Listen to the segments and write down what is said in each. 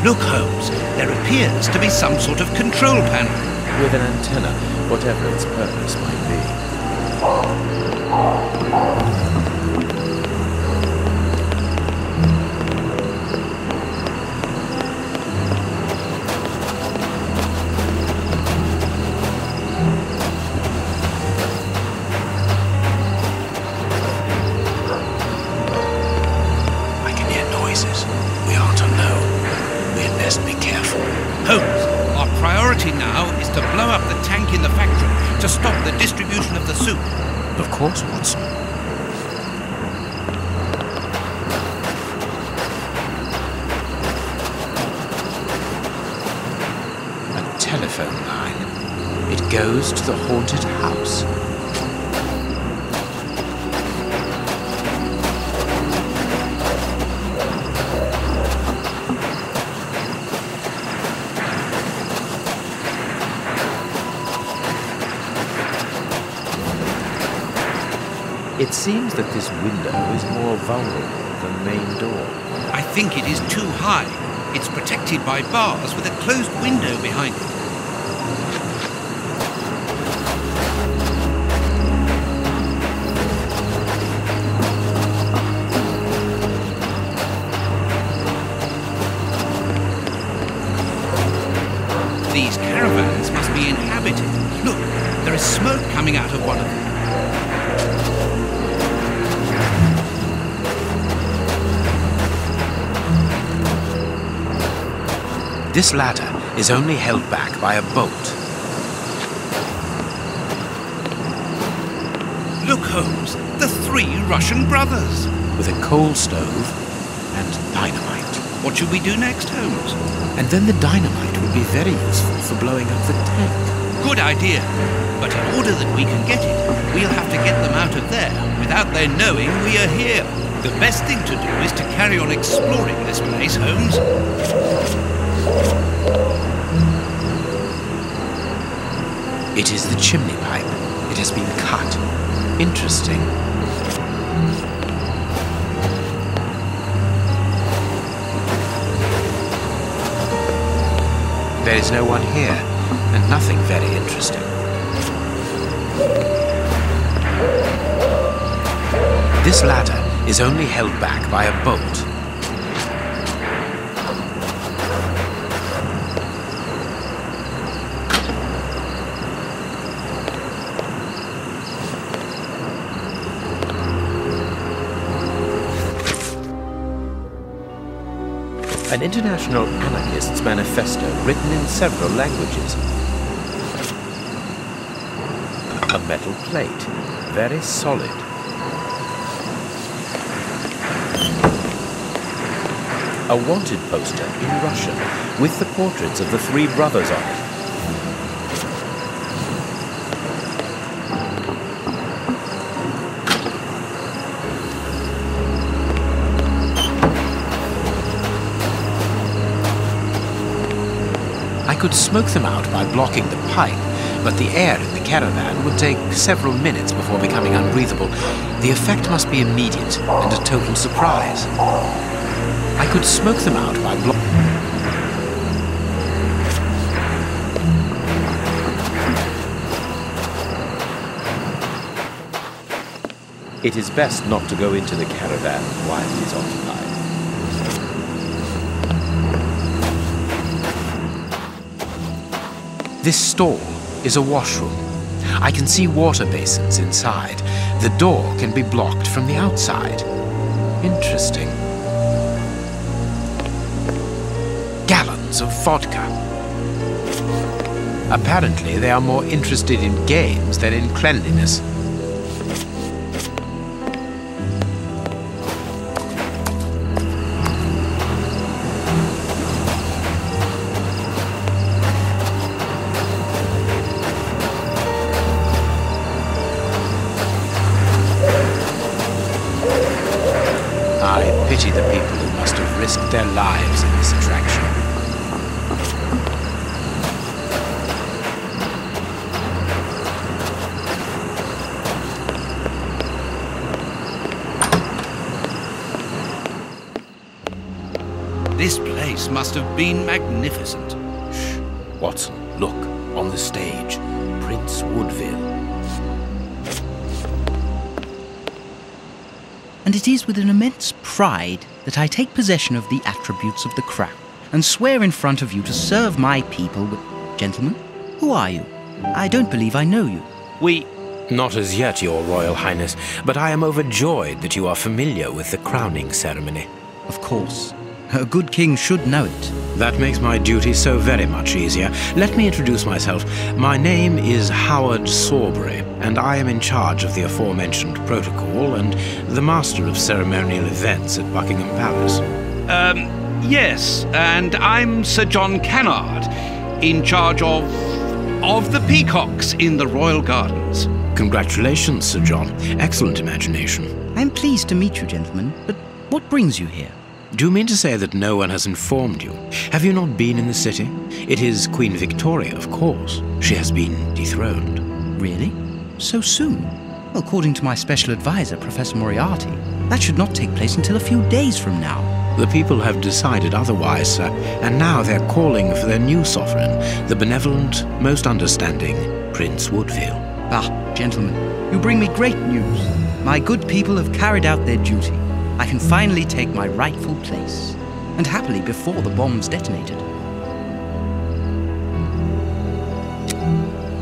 Look, Holmes, there appears to be some sort of control panel. With an antenna, whatever its purpose might be. I can hear noises. We aren't alone. We had best be careful. Holmes, our priority now is to blow up the tank in the factory to stop the distribution of the soup. Of course, Watson. A telephone line. It goes to the haunted house. It seems that this window is more vulnerable than the main door. I think it is too high. It's protected by bars with a closed window behind it. These caravans must be inhabited. Look, there is smoke coming out of one of them. This ladder is only held back by a bolt. Look, Holmes, the three Russian brothers. With a coal stove and dynamite. What should we do next, Holmes? And then the dynamite would be very useful for blowing up the tank. Good idea. But in order that we can get it, we'll have to get them out of there without their knowing we are here. The best thing to do is to carry on exploring this place, Holmes. It is the chimney pipe. It has been cut. Interesting. There is no one here, and nothing very interesting. This ladder is only held back by a bolt. An international anarchist's manifesto written in several languages. A metal plate, very solid. A wanted poster in Russian with the portraits of the three brothers on it. I could smoke them out by blocking the pipe, but the air in the caravan would take several minutes before becoming unbreathable. The effect must be immediate and a total surprise. I could smoke them out by blocking... It is best not to go into the caravan while it is occupied. This stall is a washroom. I can see water basins inside. The door can be blocked from the outside. Interesting. Gallons of vodka. Apparently, they are more interested in games than in cleanliness. I pity the people who must have risked their lives in this attraction. This place must have been magnificent. Shh. Watson, look, on the stage. Prince Woodville. And it is with an immense pride that I take possession of the attributes of the crown and swear in front of you to serve my people with... Gentlemen, who are you? I don't believe I know you. Not as yet, Your Royal Highness, but I am overjoyed that you are familiar with the crowning ceremony. Of course. A good king should know it. That makes my duty so very much easier. Let me introduce myself. My name is Howard Sawbury, and I am in charge of the aforementioned protocol and the master of ceremonial events at Buckingham Palace. Yes, and I'm Sir John Cannard, in charge of the peacocks in the Royal Gardens. Congratulations, Sir John. Excellent imagination. I'm pleased to meet you, gentlemen, but what brings you here? Do you mean to say that no one has informed you? Have you not been in the city? It is Queen Victoria, of course. She has been dethroned. Really? So soon? According to my special advisor, Professor Moriarty, that should not take place until a few days from now. The people have decided otherwise, sir, and now they're calling for their new sovereign, the benevolent, most understanding Prince Woodville. Ah, gentlemen, you bring me great news. My good people have carried out their duty. I can finally take my rightful place, and happily before the bombs detonated.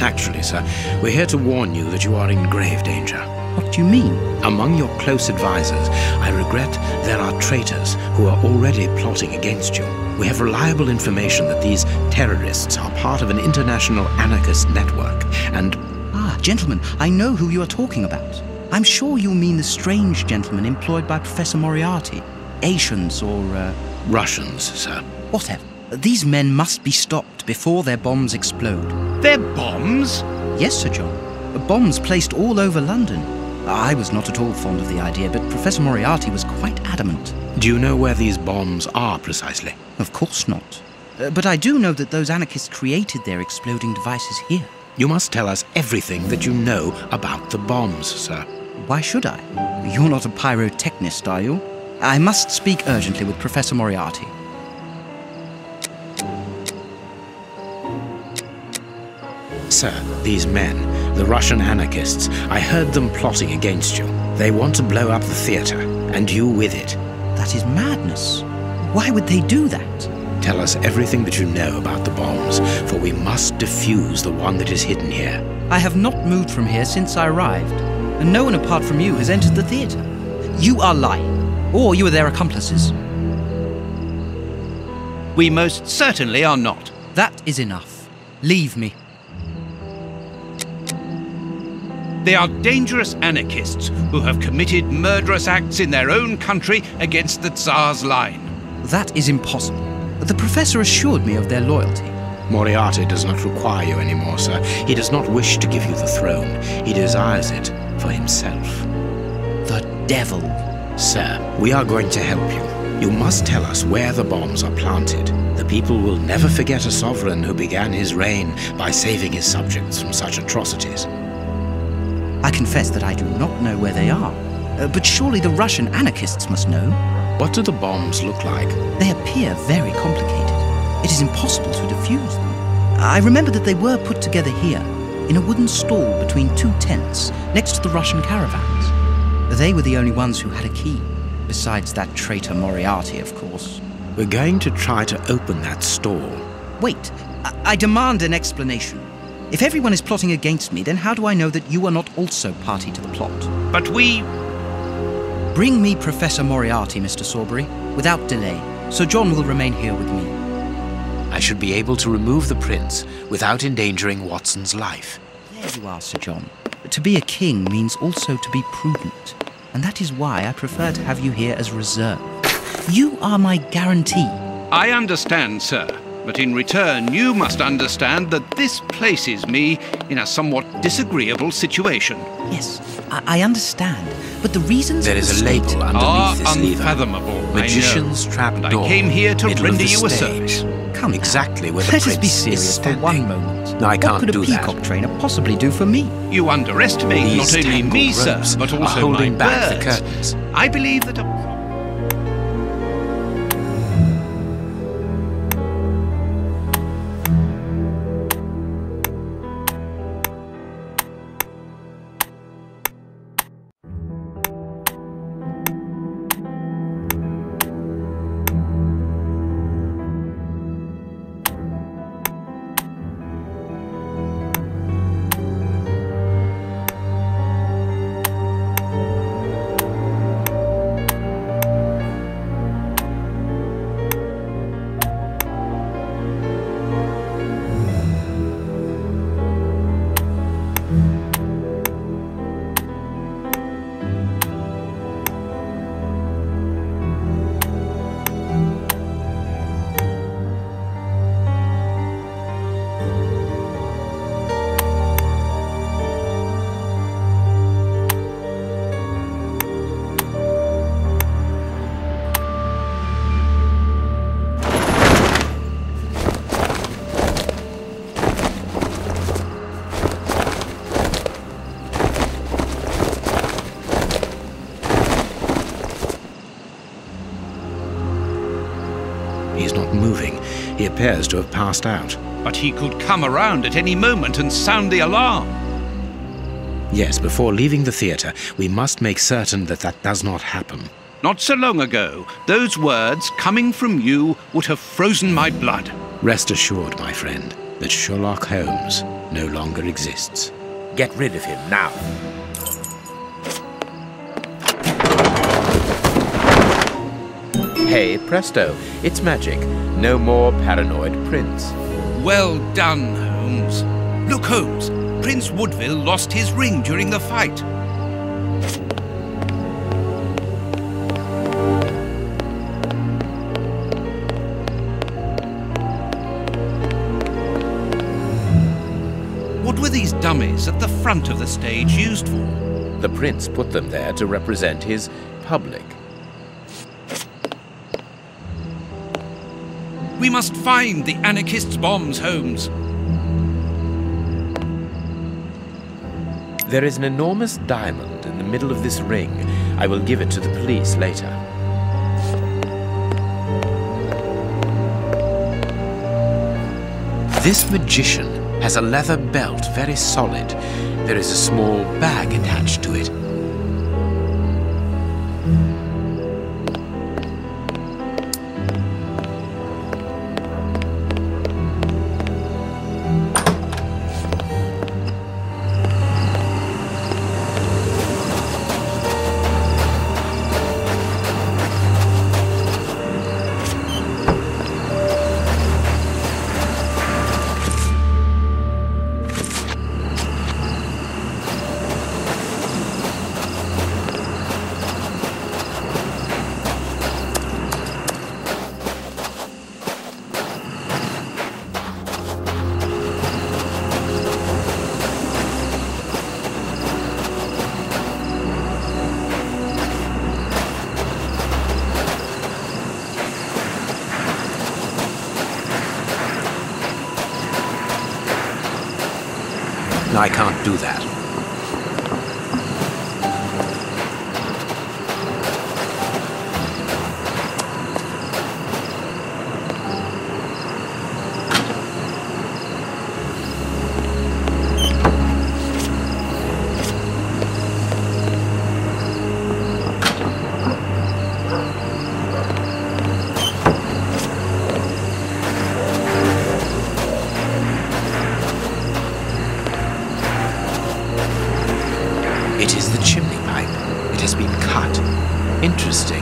Actually, sir, we're here to warn you that you are in grave danger. What do you mean? Among your close advisors, I regret there are traitors who are already plotting against you. We have reliable information that these terrorists are part of an international anarchist network, and... Ah, gentlemen, I know who you are talking about. I'm sure you mean the strange gentleman employed by Professor Moriarty. Asians or, Russians, sir. Whatever. These men must be stopped before their bombs explode. Their bombs? Yes, Sir John. Bombs placed all over London. I was not at all fond of the idea, but Professor Moriarty was quite adamant. Do you know where these bombs are precisely? Of course not. But I do know that those anarchists created their exploding devices here. You must tell us everything that you know about the bombs, sir. Why should I? You're not a pyrotechnist, are you? I must speak urgently with Professor Moriarty. Sir, these men, the Russian anarchists, I heard them plotting against you. They want to blow up the theater, and you with it. That is madness. Why would they do that? Tell us everything that you know about the bombs, for we must defuse the one that is hidden here. I have not moved from here since I arrived, and no one apart from you has entered the theater. You are lying, or you are their accomplices. We most certainly are not. That is enough. Leave me. They are dangerous anarchists who have committed murderous acts in their own country against the Tsar's line. That is impossible. The professor assured me of their loyalty. Moriarty does not require you anymore, sir. He does not wish to give you the throne. He desires it for himself. The devil. Sir, we are going to help you. You must tell us where the bombs are planted. The people will never forget a sovereign who began his reign by saving his subjects from such atrocities. I confess that I do not know where they are. But surely the Russian anarchists must know. What do the bombs look like? They appear very complicated. It is impossible to defuse them. I remember that they were put together here, in a wooden stall between two tents, next to the Russian caravans. They were the only ones who had a key, besides that traitor Moriarty, of course. We're going to try to open that stall. Wait, I demand an explanation. If everyone is plotting against me, then how do I know that you are not also party to the plot? But we... Bring me Professor Moriarty, Mr. Sawbury, without delay. Sir John will remain here with me. I should be able to remove the prince without endangering Watson's life. There you are, Sir John. To be a king means also to be prudent, and that is why I prefer to have you here as reserve. You are my guarantee. I understand, sir. But in return, you must understand that this places me in a somewhat disagreeable situation. Yes, I understand, but the reasons there is a label underneath this lever. Unfathomable, Magician's Trap Door. I came here to render you a service. Come exactly where the Let prince us be serious for one moment. No, I can't do that. What could a peacock trainer possibly do for me? You underestimate These not only me, sir, but also holding my back birds. the curtains. I believe that appears to have passed out. But he could come around at any moment and sound the alarm. Yes, before leaving the theatre, we must make certain that that does not happen. Not so long ago, those words coming from you would have frozen my blood. Rest assured, my friend, that Sherlock Holmes no longer exists. Get rid of him now. Hey, presto, it's magic. No more paranoid Prince. Well done, Holmes. Look, Holmes, Prince Woodville lost his ring during the fight. What were these dummies at the front of the stage used for? The Prince put them there to represent his public. We must find the anarchists' bombs, Holmes. There is an enormous diamond in the middle of this ring. I will give it to the police later. This magician has a leather belt, very solid. There is a small bag attached to it. I can't do that. It is the chimney pipe. It has been cut. Interesting.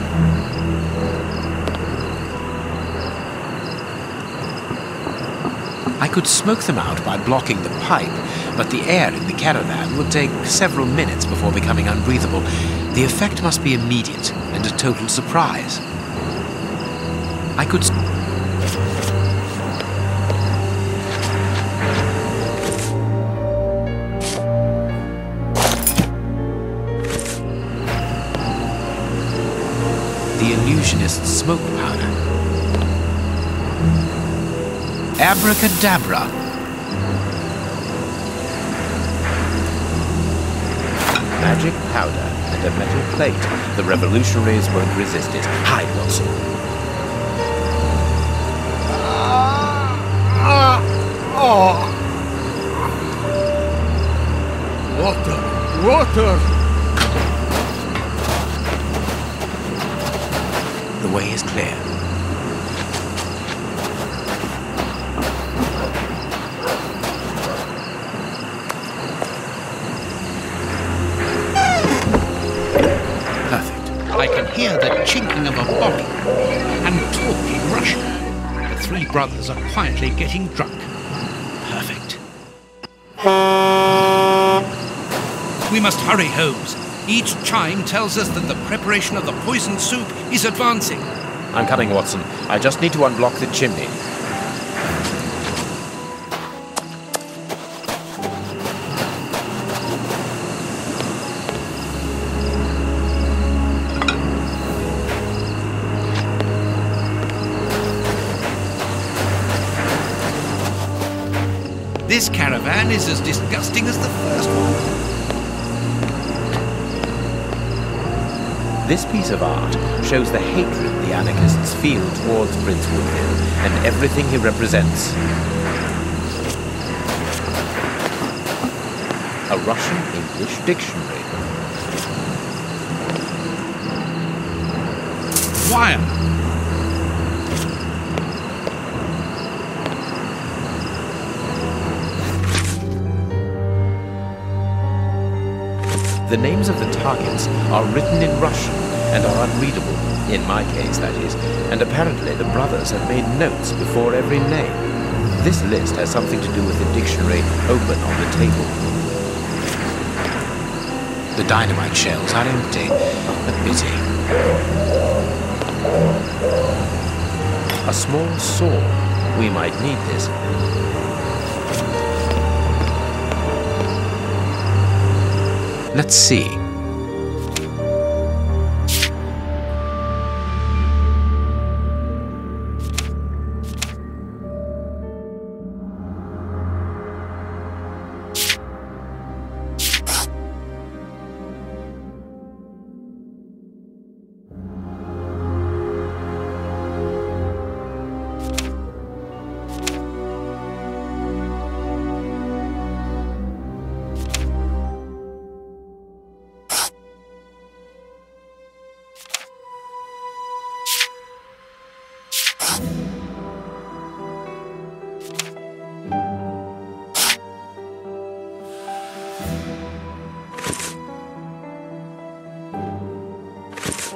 I could smoke them out by blocking the pipe, but the air in the caravan would take several minutes before becoming unbreathable. The effect must be immediate and a total surprise. I could... The illusionist's smoke powder. Abracadabra. Magic powder and a metal plate. The revolutionaries won't resist it. Hide, Watson. Water! The way is clear. Perfect. I can hear the chinking of a bottle and talk in Russian. The three brothers are quietly getting drunk. Perfect. We must hurry, Holmes. Each chime tells us that the preparation of the poison soup is advancing. I'm coming, Watson. I just need to unblock the chimney. This caravan is as disgusting as the first one. This piece of art shows the hatred the anarchists feel towards Prince Woodville and everything he represents. A Russian-English dictionary. Wire. The names of the targets are written in Russian and are unreadable, in my case, that is, and apparently the brothers have made notes before every name. This list has something to do with the dictionary open on the table. The dynamite shells are empty. A pity. A small saw. We might need this. Let's see.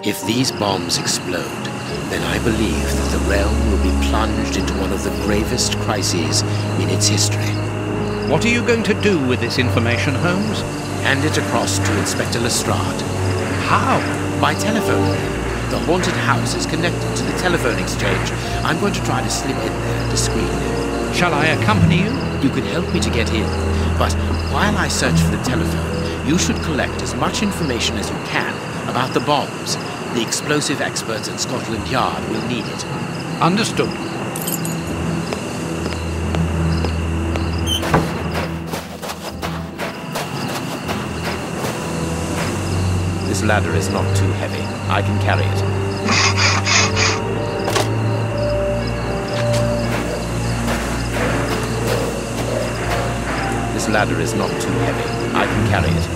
If these bombs explode, then I believe that the realm will be plunged into one of the gravest crises in its history. What are you going to do with this information, Holmes? Hand it across to Inspector Lestrade. How? By telephone. The haunted house is connected to the telephone exchange. I'm going to try to slip in there discreetly. Shall I accompany you? You can help me to get in, but while I search for the telephone, you should collect as much information as you can about the bombs. The explosive experts at Scotland Yard will need it. Understood. This ladder is not too heavy. I can carry it. This ladder is not too heavy. I can carry it.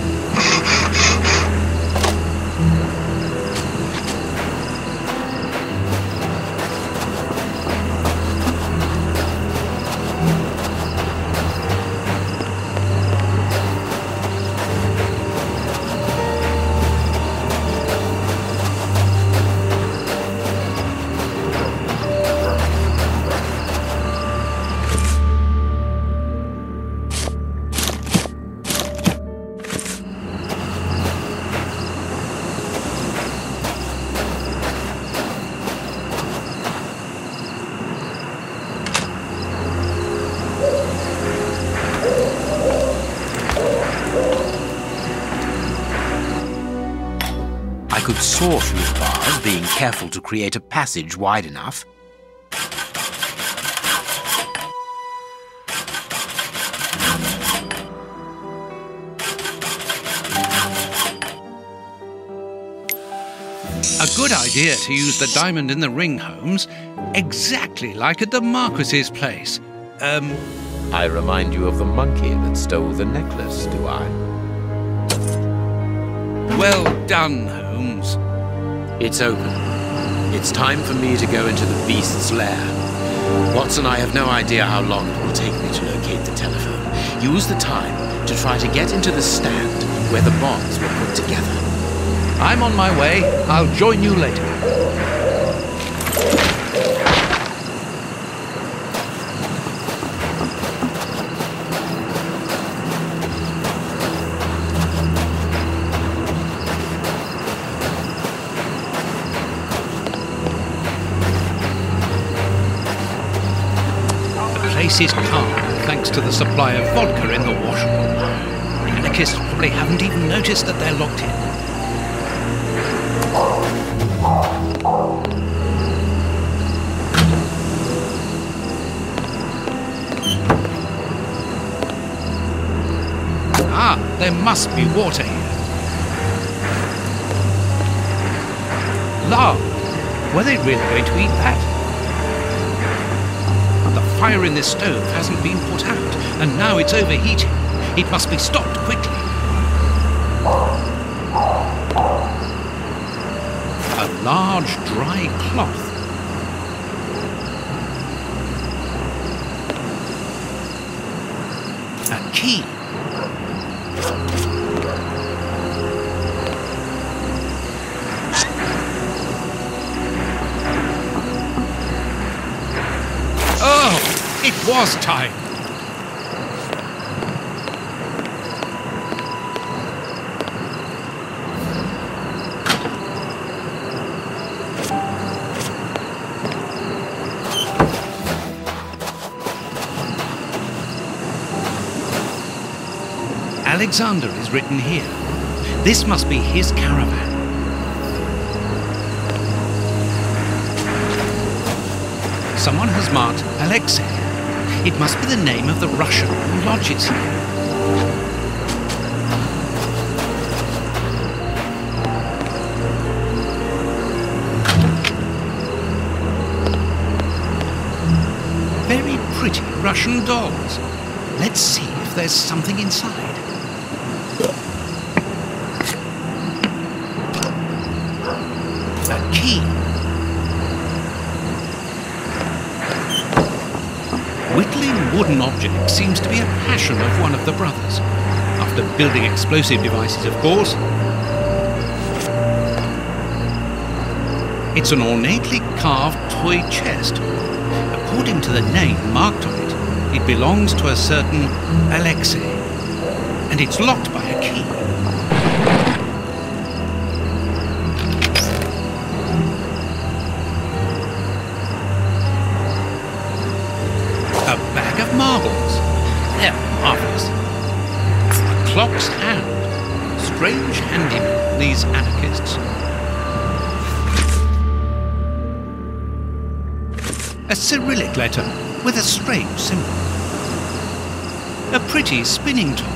I could saw through the bars, being careful to create a passage wide enough. A good idea to use the diamond in the ring, Holmes. Exactly like at the Marquis's place. I remind you of the monkey that stole the necklace, do I? Well done, Holmes. It's open. It's time for me to go into the beast's lair. Watson, I have no idea how long it will take me to locate the telephone. Use the time to try to get into the stand where the bombs were put together. I'm on my way. I'll join you later. The place is calm, thanks to the supply of vodka in the washroom. The anarchists probably haven't even noticed that they're locked in. Ah, there must be water here. Lard? Were they really going to eat that? The fire in this stove hasn't been put out, and now it's overheating. It must be stopped quickly. A large dry cloth. A key. Oh, it was time. Alexander is written here. This must be his caravan. Someone has marked Alexei. It must be the name of the Russian who lodges here. Very pretty Russian dolls. Let's see if there's something inside. A key. Whittling wooden objects seems to be a passion of one of the brothers. After building explosive devices, of course. It's an ornately carved toy chest. According to the name marked on it, it belongs to a certain Alexei. And it's locked by a key. Marbles. They're marvellous. A clock's hand. Strange handymen, these anarchists. A Cyrillic letter with a strange symbol. A pretty spinning top.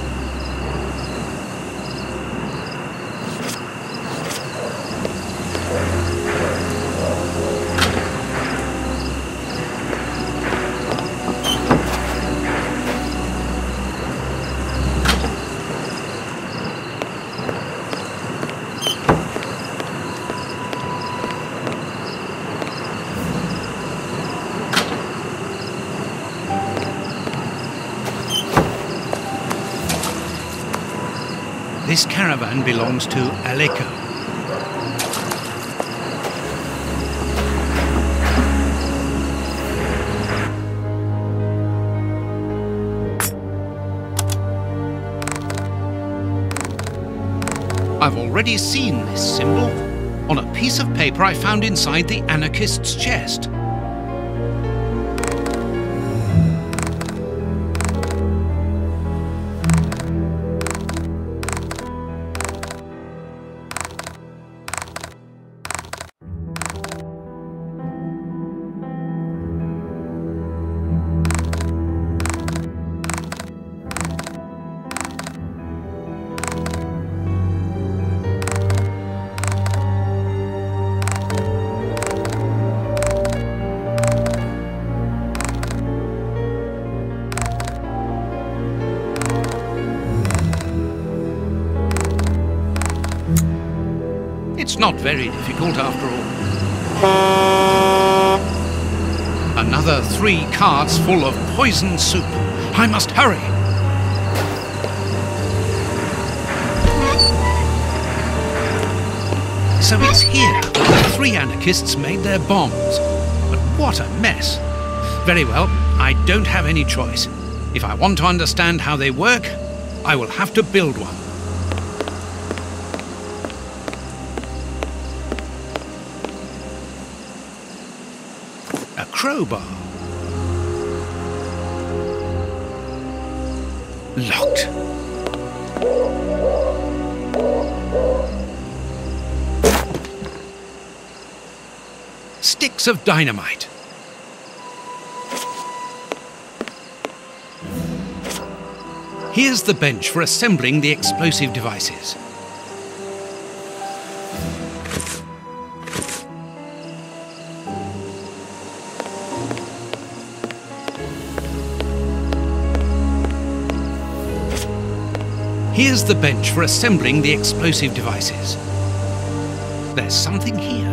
This caravan belongs to Aleko. I've already seen this symbol on a piece of paper I found inside the anarchist's chest. It's not very difficult after all. Another 3 carts full of poison soup. I must hurry. So it's here that the 3 anarchists made their bombs. But what a mess. Very well, I don't have any choice. If I want to understand how they work, I will have to build one. A crowbar. Locked. Sticks of dynamite. Here's the bench for assembling the explosive devices. Here's the bench for assembling the explosive devices. There's something here.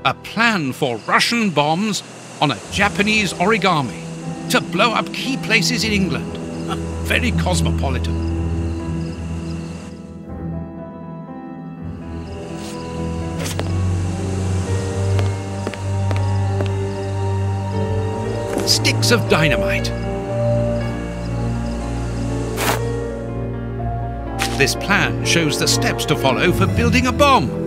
A plan for Russian bombs on a Japanese origami to blow up key places in England. Very cosmopolitan. Sticks of dynamite. This plan shows the steps to follow for building a bomb.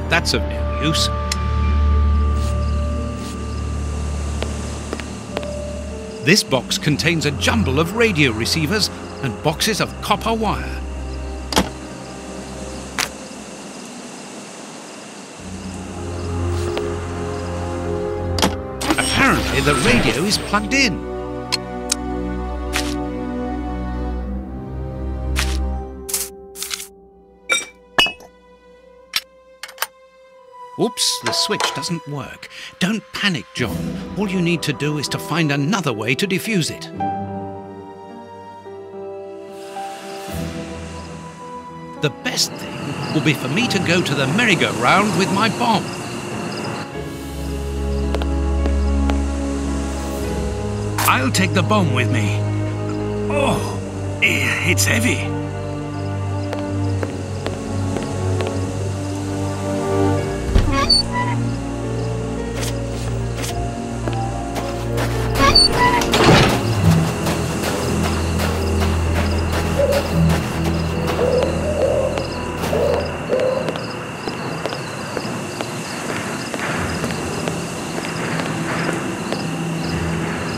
That's of no use. This box contains a jumble of radio receivers and boxes of copper wire. Apparently the radio is plugged in. Oops, the switch doesn't work. Don't panic, John. All you need to do is to find another way to defuse it. The best thing will be for me to go to the merry-go-round with my bomb. I'll take the bomb with me. Oh, it's heavy.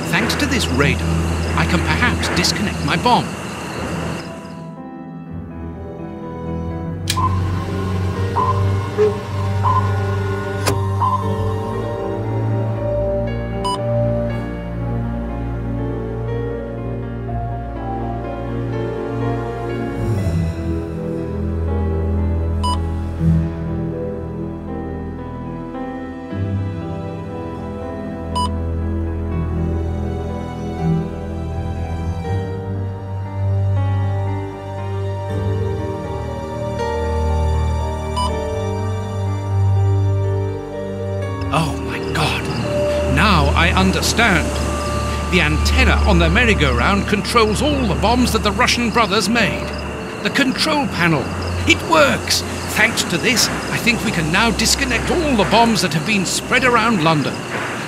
Thanks to this radar, I can perhaps disconnect my bomb. Oh my God! Now I understand. The antenna on the merry-go-round controls all the bombs that the Russian brothers made. The control panel. It works! Thanks to this, I think we can now disconnect all the bombs that have been spread around London.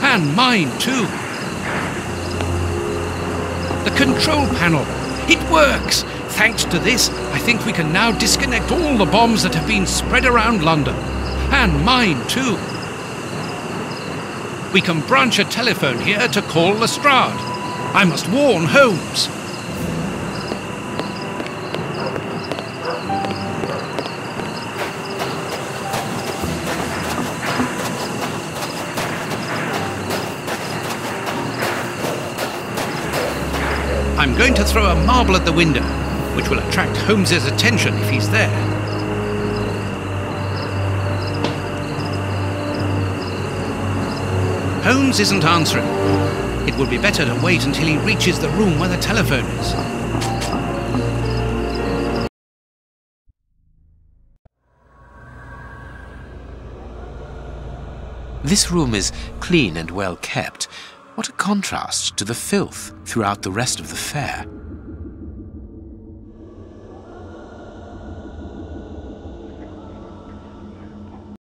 And mine too. The control panel. It works! Thanks to this, I think we can now disconnect all the bombs that have been spread around London. And mine too. We can branch a telephone here to call Lestrade. I must warn Holmes. I'm going to throw a marble at the window, which will attract Holmes's attention if he's there. Holmes isn't answering. It would be better to wait until he reaches the room where the telephone is. This room is clean and well kept. What a contrast to the filth throughout the rest of the fair.